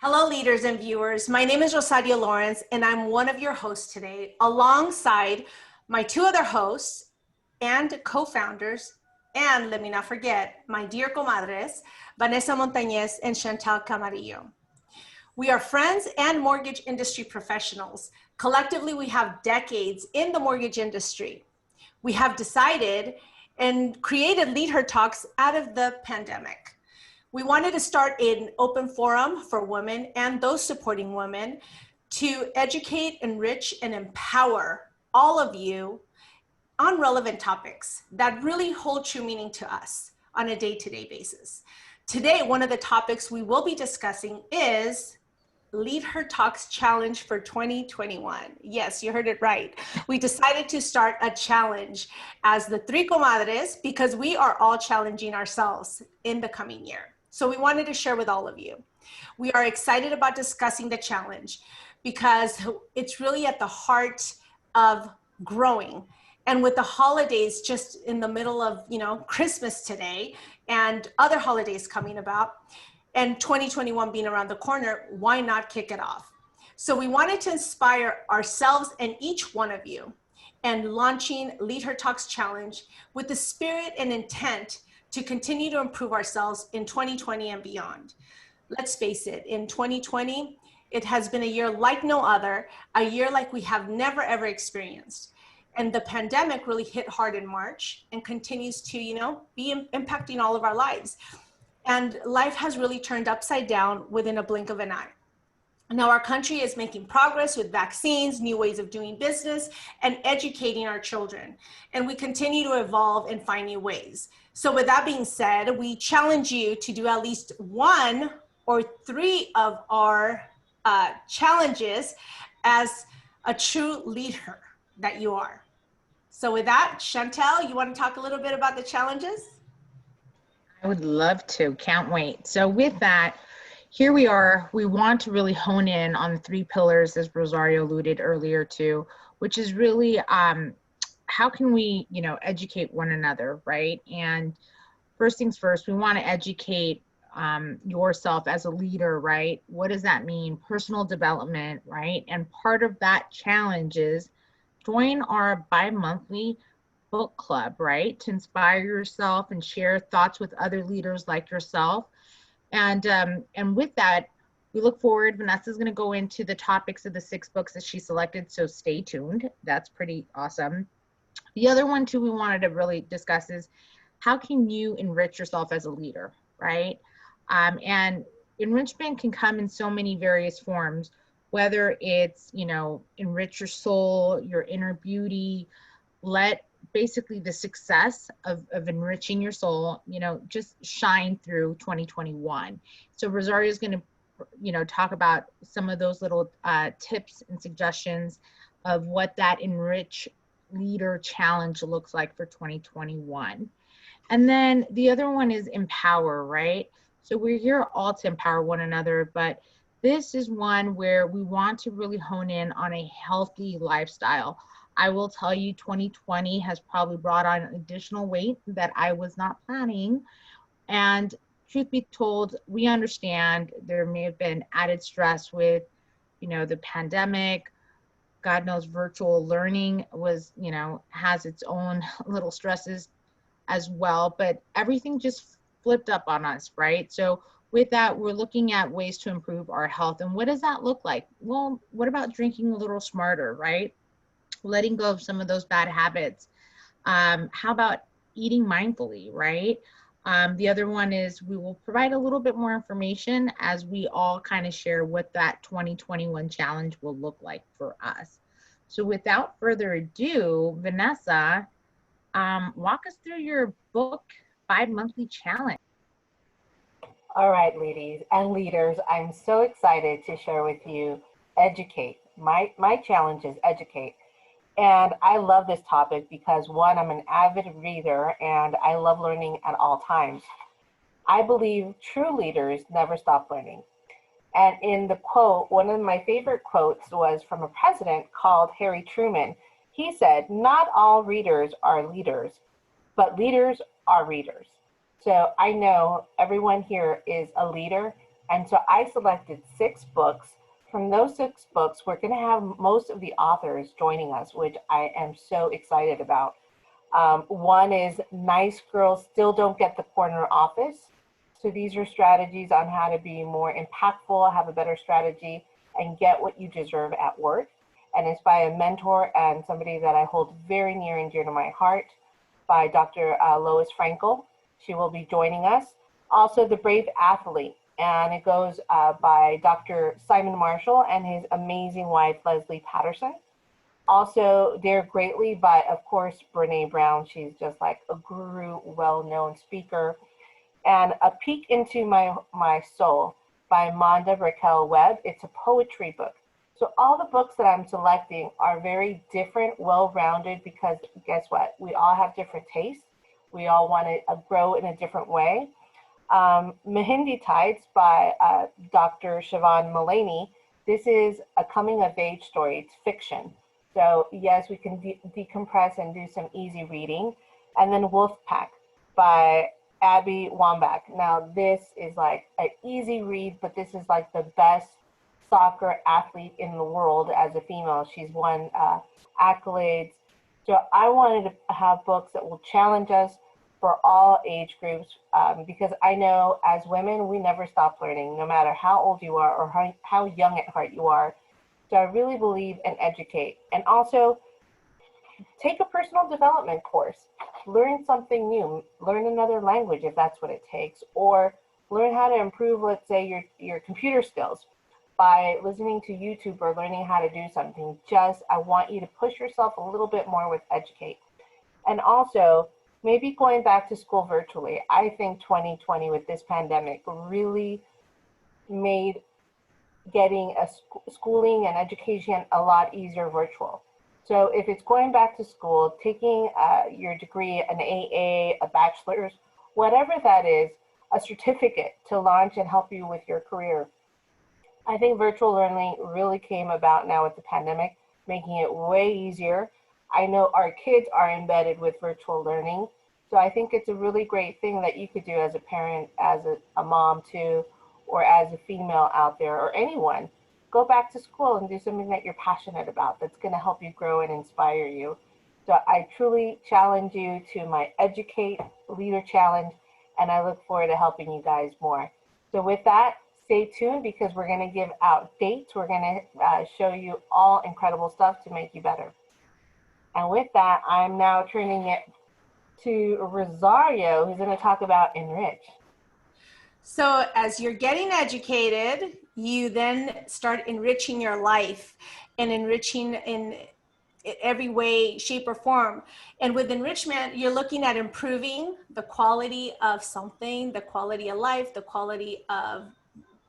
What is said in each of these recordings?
Hello, leaders and viewers. My name is Rosario Lawrence, and I'm one of your hosts today, alongside my two other hosts and co-founders, and let me not forget, my dear comadres, Vanessa Montañez and Chantal Camarillo. We are friends and mortgage industry professionals. Collectively, we have decades in the mortgage industry. We have decided and created LeadHER Talks out of the pandemic. We wanted to start an open forum for women and those supporting women to educate, enrich, and empower all of you on relevant topics that really hold true meaning to us on a day-to-day basis. Today, one of the topics we will be discussing is LeadHER Talks Challenge for 2021. Yes, you heard it right. We decided to start a challenge as the three comadres because we are all challenging ourselves in the coming year. So we wanted to share with all of you. We are excited about discussing the challenge because it's really at the heart of growing. And with the holidays just in the middle of, Christmas today and other holidays coming about, and 2021 being around the corner, why not kick it off? So we wanted to inspire ourselves and each one of you and launching LeadHER Talks Challenge with the spirit and intent to continue to improve ourselves in 2020 and beyond. Let's face it, in 2020, it has been a year like no other, a year like we have never ever experienced. And the pandemic really hit hard in March and continues to, be impacting all of our lives. And life has really turned upside down within a blink of an eye. Now our country is making progress with vaccines, new ways of doing business, and educating our children. And we continue to evolve and find new ways. So with that being said, we challenge you to do at least one or three of our challenges as a true leader that you are. So with that, Chantal, you want to talk a little bit about the challenges? I would love to, can't wait. So with that, here we are. We want to really hone in on the three pillars, as Rosario alluded earlier to, which is really how can we, educate one another, right? And first things first, we want to educate yourself as a leader, right? What does that mean? Personal development, right? And part of that challenge is join our bi-monthly book club, right? To inspire yourself and share thoughts with other leaders like yourself. And with that, we look forward. Vanessa's going to go into the topics of the 6 books that she selected, so stay tuned. That's pretty awesome. The other one too we wanted to really discuss is how can you enrich yourself as a leader, right? And enrichment can come in so many various forms, whether it's, enrich your soul, your inner beauty, let basically the success of enriching your soul, just shine through 2021. So Rosario is going to, talk about some of those little tips and suggestions of what that enrich leader challenge looks like for 2021. And then the other one is empower, right? So we're here all to empower one another, but this is one where we want to really hone in on a healthy lifestyle. I will tell you 2020 has probably brought on additional weight that I was not planning. And truth be told, we understand there may have been added stress with, the pandemic. God knows virtual learning was, has its own little stresses as well, but everything just flipped up on us, right? So with that, we're looking at ways to improve our health. And what does that look like? Well, what about drinking a little smarter, right? Letting go of some of those bad habits. How about eating mindfully, right? The other one is we will provide a little bit more information as we all kind of share what that 2021 challenge will look like for us. So without further ado, Vanessa, walk us through your book bi-monthly challenge. All right, ladies and leaders, I'm so excited to share with you educate. My challenge is educate. And I love this topic because one, I'm an avid reader and I love learning at all times. I believe true leaders never stop learning. And in the quote, one of my favorite quotes was from a president called Harry Truman. He said, "Not all readers are leaders, but leaders are readers." So I know everyone here is a leader And so I selected 6 books. From those 6 books, we're going to have most of the authors joining us, which I am so excited about. One is Nice Girls Still Don't Get the Corner Office. So these are strategies on how to be more impactful, have a better strategy, and get what you deserve at work. And it's by a mentor and somebody that I hold very near and dear to my heart, by Dr. Lois Frankel. She will be joining us. Also, The Brave Athlete, and it goes by Dr. Simon Marshall and his amazing wife, Leslie Patterson. Also, Dare Greatly by, of course, Brene Brown. She's just like a guru, well-known speaker. And A Peek into My Soul by Monda Raquel Webb. It's a poetry book. So all the books that I'm selecting are very different, well-rounded, because guess what? We all have different tastes. We all want to grow in a different way. Mahindi Tides by Dr. Siobhan Mullaney. This is a coming-of-age story. It's fiction. So yes, we can decompress and do some easy reading. And then Wolfpack by Abby Wambach. Now this is like an easy read, but this is like the best soccer athlete in the world as a female. She's won accolades. So I wanted to have books that will challenge us for all age groups, because I know as women, we never stop learning, no matter how old you are or how young at heart you are. So I really believe in educate. And also take a personal development course, learn something new, learn another language if that's what it takes, or learn how to improve, let's say, your computer skills by listening to YouTube or learning how to do something. I want you to push yourself a little bit more with educate. And also, maybe going back to school virtually. I think 2020 with this pandemic really made getting a schooling and education a lot easier virtual. So if it's going back to school, taking your degree, an AA, a bachelor's, whatever that is, a certificate to launch and help you with your career. I think virtual learning really came about now with the pandemic, making it way easier. I know our kids are embedded with virtual learning. So I think it's a really great thing that you could do as a parent, as a mom too, or as a female out there, or anyone. Go back to school and do something that you're passionate about that's going to help you grow and inspire you. So I truly challenge you to my Educate Leader Challenge, and I look forward to helping you guys more. So with that, stay tuned, because we're going to give out dates. We're going to show you all incredible stuff to make you better. And with that, I'm now turning it to Rosario, who's going to talk about Enrich. So as you're getting educated, you then start enriching your life and enriching in every way, shape, or form. And with enrichment, you're looking at improving the quality of something, the quality of life, the quality of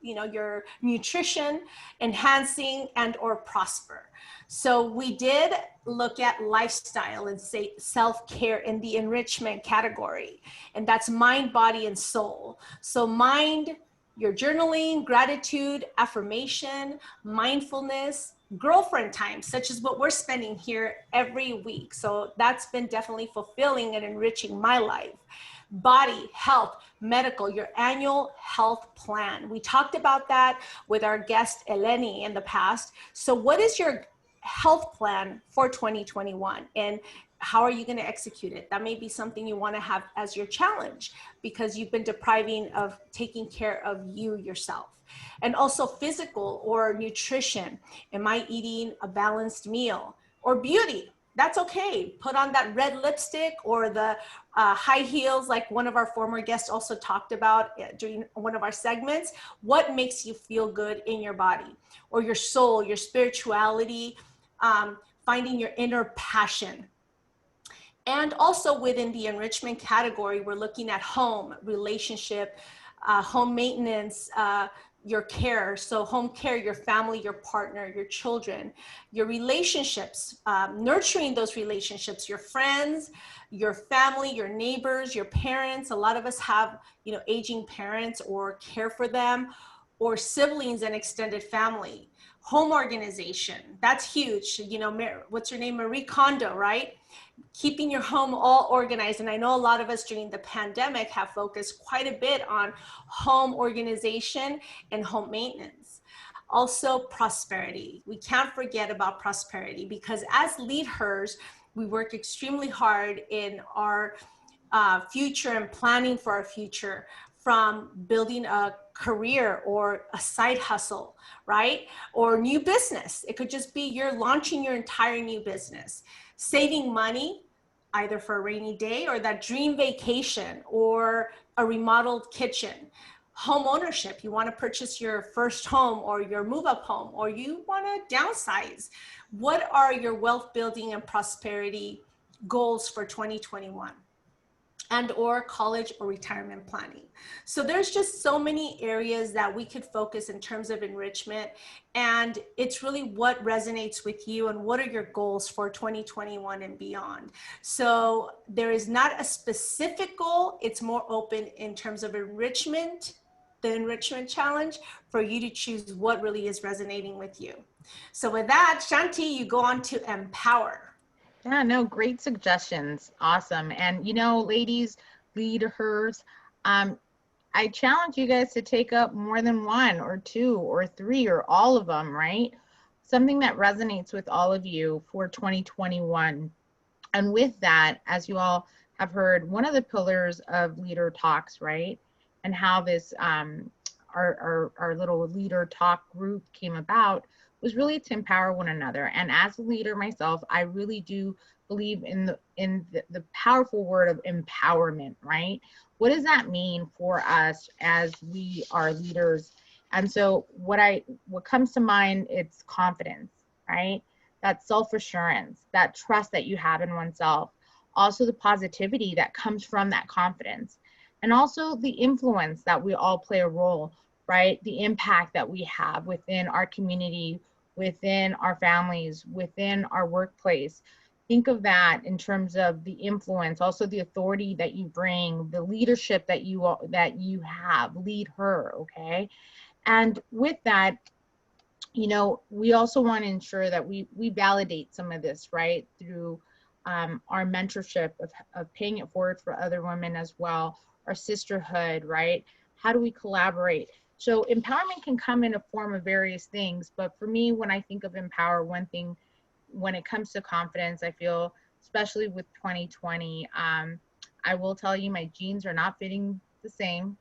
your nutrition, enhancing and or prosper. So we did look at lifestyle and say self-care in the enrichment category, and that's mind, body, and soul. So mind, your journaling, gratitude, affirmation, mindfulness, girlfriend time, such as what we're spending here every week. So that's been definitely fulfilling and enriching my life. Body, health, medical, your annual health plan. We talked about that with our guest Eleni in the past. So what is your health plan for 2021, and how are you going to execute it? That may be something you want to have as your challenge, because you've been depriving of taking care of you yourself. And also physical or nutrition. Am I eating a balanced meal? Or beauty? That's okay. Put on that red lipstick or the high heels, like one of our former guests also talked about during one of our segments. What makes you feel good in your body, or your soul, your spirituality, finding your inner passion. And also within the enrichment category, we're looking at home, relationship, home maintenance, your care. So home care, your family, your partner, your children, your relationships, nurturing those relationships, your friends, your family, your neighbors, your parents. A lot of us have, aging parents or care for them, or siblings and extended family. Home organization, that's huge. What's her name? Marie Kondo, right? keeping your home all organized. And I know a lot of us during the pandemic have focused quite a bit on home organization and home maintenance. Also, prosperity. We can't forget about prosperity, because as LeadHERs, we work extremely hard in our future and planning for our future, from building a career or a side hustle, right? Or new business. It could just be you're launching your entire new business, saving money either for a rainy day or that dream vacation or a remodeled kitchen. Home ownership, you want to purchase your first home or your move up home, or you want to downsize. What are your wealth building and prosperity goals for 2021? And or college or retirement planning. So there's just so many areas that we could focus in terms of enrichment. And it's really what resonates with you and what are your goals for 2021 and beyond. So there is not a specific goal. It's more open in terms of enrichment, the enrichment challenge, for you to choose what really is resonating with you. So with that, Shanti, you go on to empower. Yeah, no, great suggestions. Awesome. And you know, ladies, LeadHERs, I challenge you guys to take up more than one or two or three or all of them, right? Something that resonates with all of you for 2021. And with that, as you all have heard, one of the pillars of Leader Talks, right? And how this our little Leader Talk group came about was really to empower one another. And as a leader myself, I really do believe in the powerful word of empowerment, right? What does that mean for us as we are leaders? And so what comes to mind, it's confidence, right? That self-assurance, that trust that you have in oneself, also the positivity that comes from that confidence, and also the influence that we all play a role, right? The impact that we have within our community, within our families, within our workplace. Think of that in terms of the influence, also the authority that you bring, the leadership that you have. LeadHER, okay? And with that, you know, we also want to ensure that we validate some of this, right, through our mentorship of paying it forward for other women as well, our sisterhood, right? How do we collaborate? So empowerment can come in a form of various things, but for me, when I think of empower, one thing, when it comes to confidence, I feel, especially with 2020, I will tell you, my jeans are not fitting the same.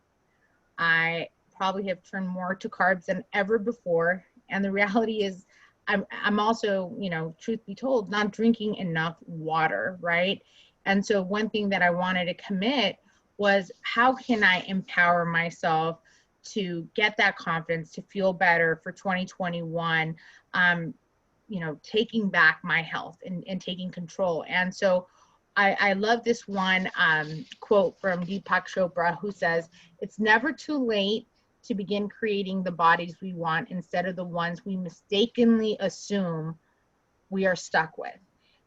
I probably have turned more to carbs than ever before. And the reality is I'm also, you know, truth be told, not drinking enough water, right? And so one thing that I wanted to commit was, how can I empower myself to get that confidence, to feel better for 2021, you know, taking back my health and taking control. And so I love this one quote from Deepak Chopra, who says, "It's never too late to begin creating the bodies we want instead of the ones we mistakenly assume we are stuck with."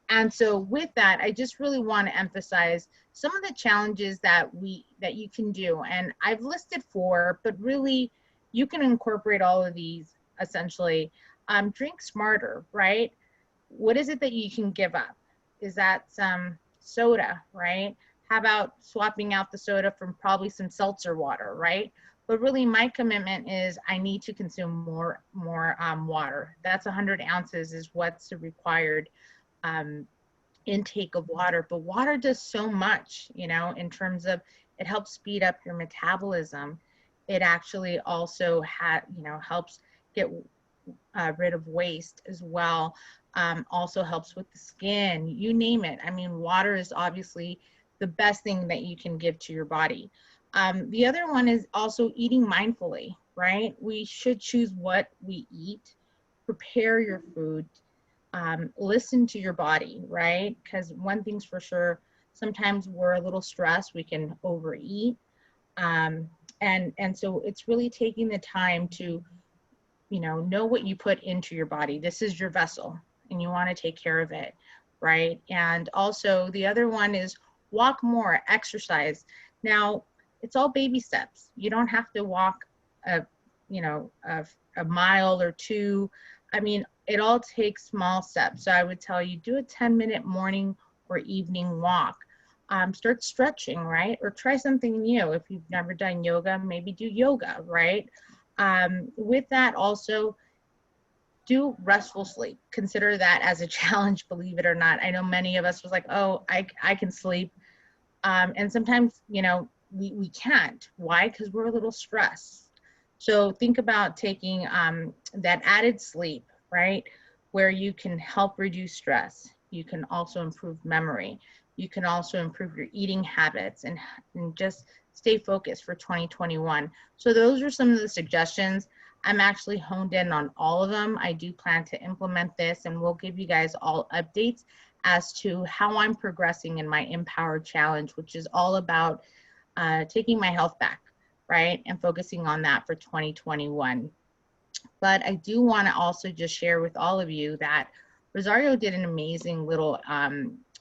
And so with that, I just really want to emphasize some of the challenges that you can do. And I've listed 4, but really you can incorporate all of these essentially. Drink smarter, right? What is it that you can give up? Is that some soda, right? How about swapping out the soda from probably some seltzer water, right? But really my commitment is I need to consume more water. That's 100 ounces is what's the required intake of water. But water does so much, you know, in terms of it helps speed up your metabolism. It actually also helps get rid of waste as well. Also helps with the skin, you name it. I mean, water is obviously the best thing that you can give to your body. The other one is also eating mindfully, right? We should choose what we eat, prepare your food, listen to your body, right? Because one thing's for sure, sometimes we're a little stressed, we can overeat. And so it's really taking the time to, you know what you put into your body. This is your vessel and you want to take care of it, right? And also the other one is walk more, exercise. Now, it's all baby steps. You don't have to walk a mile or 2. I mean, it all takes small steps. So I would tell you, do a 10-minute morning or evening walk. Start stretching, right? Or try something new. If you've never done yoga, maybe do yoga, right? With that, also do restful sleep. Consider that as a challenge, believe it or not. I know many of us was like, oh, I can sleep. And sometimes, we can't. Why? Because we're a little stressed. So think about taking that added sleep, right? Where you can help reduce stress. You can also improve memory. You can also improve your eating habits and just stay focused for 2021. So those are some of the suggestions. I'm actually honed in on all of them. I do plan to implement this, and we'll give you guys all updates as to how I'm progressing in my Empower Challenge, which is all about taking my health back, right? And focusing on that for 2021. But I do want to also just share with all of you that Rosario did an amazing little,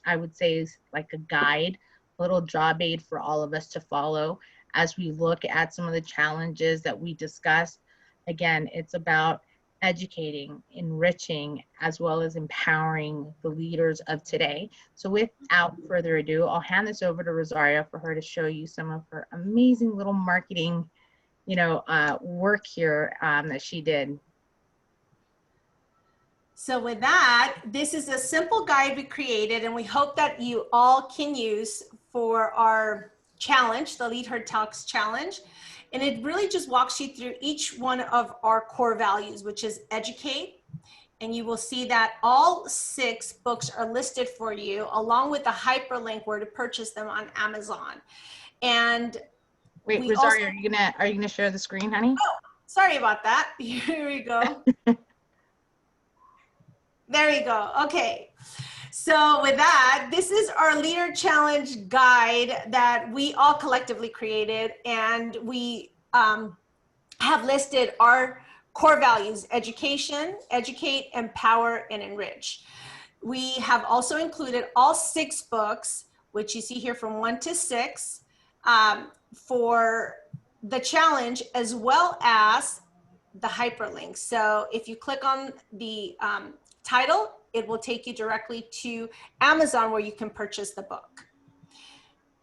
I would say, like a guide, a little job aid for all of us to follow as we look at some of the challenges that we discussed. Again, it's about educating, enriching, as well as empowering the leaders of today. So without further ado, I'll hand this over to Rosario for her to show you some of her amazing little marketing, work here that she did. So with that, this is a simple guide we created, and we hope that you all can use for our challenge, the LeadHER Talks Challenge. And it really just walks you through each one of our core values, which is educate. And you will see that all 6 books are listed for you, along with a hyperlink where to purchase them on Amazon. And wait, Rosario, are you gonna share the screen, honey? Oh, sorry about that. Here we go. There we go. Okay. So with that, this is our LeadHER Challenge guide that we all collectively created, and we have listed our core values: education, educate, empower, and enrich. We have also included all 6 books, which you see here from 1 to 6, for the challenge, as well as the hyperlink. So if you click on the title, it will take you directly to Amazon where you can purchase the book.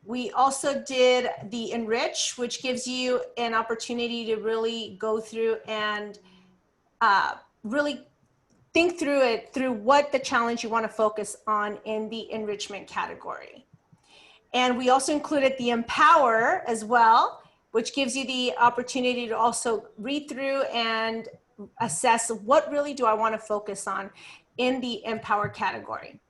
We also did the enrich, which gives you an opportunity to really go through and really think through what the challenge you want to focus on in the enrichment category. And we also included the empower as well, which gives you the opportunity to also read through and assess what really do I want to focus on in the empower category.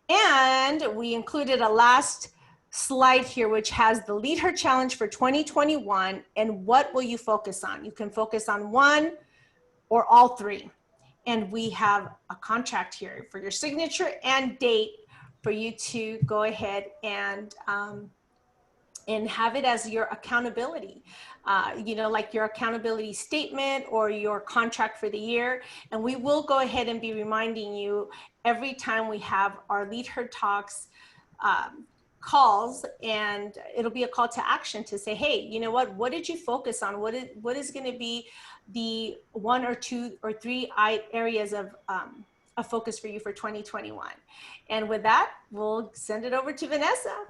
And we included a last slide here, which has the LeadHER Challenge for 2021 and what will you focus on. You can focus on 1 or all 3. And we have a contract here for your signature and date for you to go ahead and have it as your accountability, like your accountability statement or your contract for the year. And we will go ahead and be reminding you every time we have our LeadHER Talks calls, and it'll be a call to action to say, hey, you know what did you focus on? What is going to be the 1 or 2 or 3 areas of a focus for you for 2021? And with that, we'll send it over to Vanessa.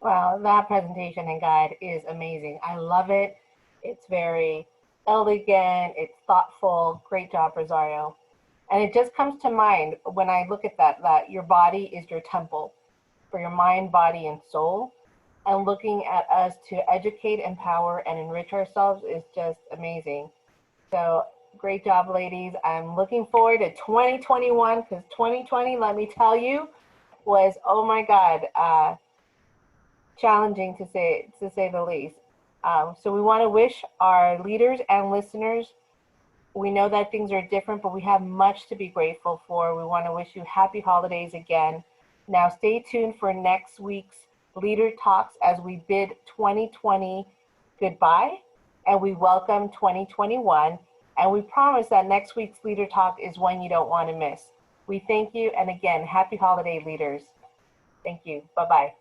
Wow, that presentation and guide is amazing. I love it. It's very elegant, it's thoughtful. Great job, Rosario. And it just comes to mind when I look at that your body is your temple for your mind, body, and soul. And looking at us to educate, empower, and enrich ourselves is just amazing. So great job, ladies. I'm looking forward to 2021 because 2020, let me tell you, was, oh my God, challenging to say the least. So we want to wish our leaders and listeners, we know that things are different, but we have much to be grateful for. We want to wish you happy holidays again. Now stay tuned for next week's LeadHER Talks as we bid 2020 goodbye and we welcome 2021. And we promise that next week's LeadHER Talk is one you don't want to miss. We thank you, and again, happy holiday, leaders. Thank you. Bye-bye.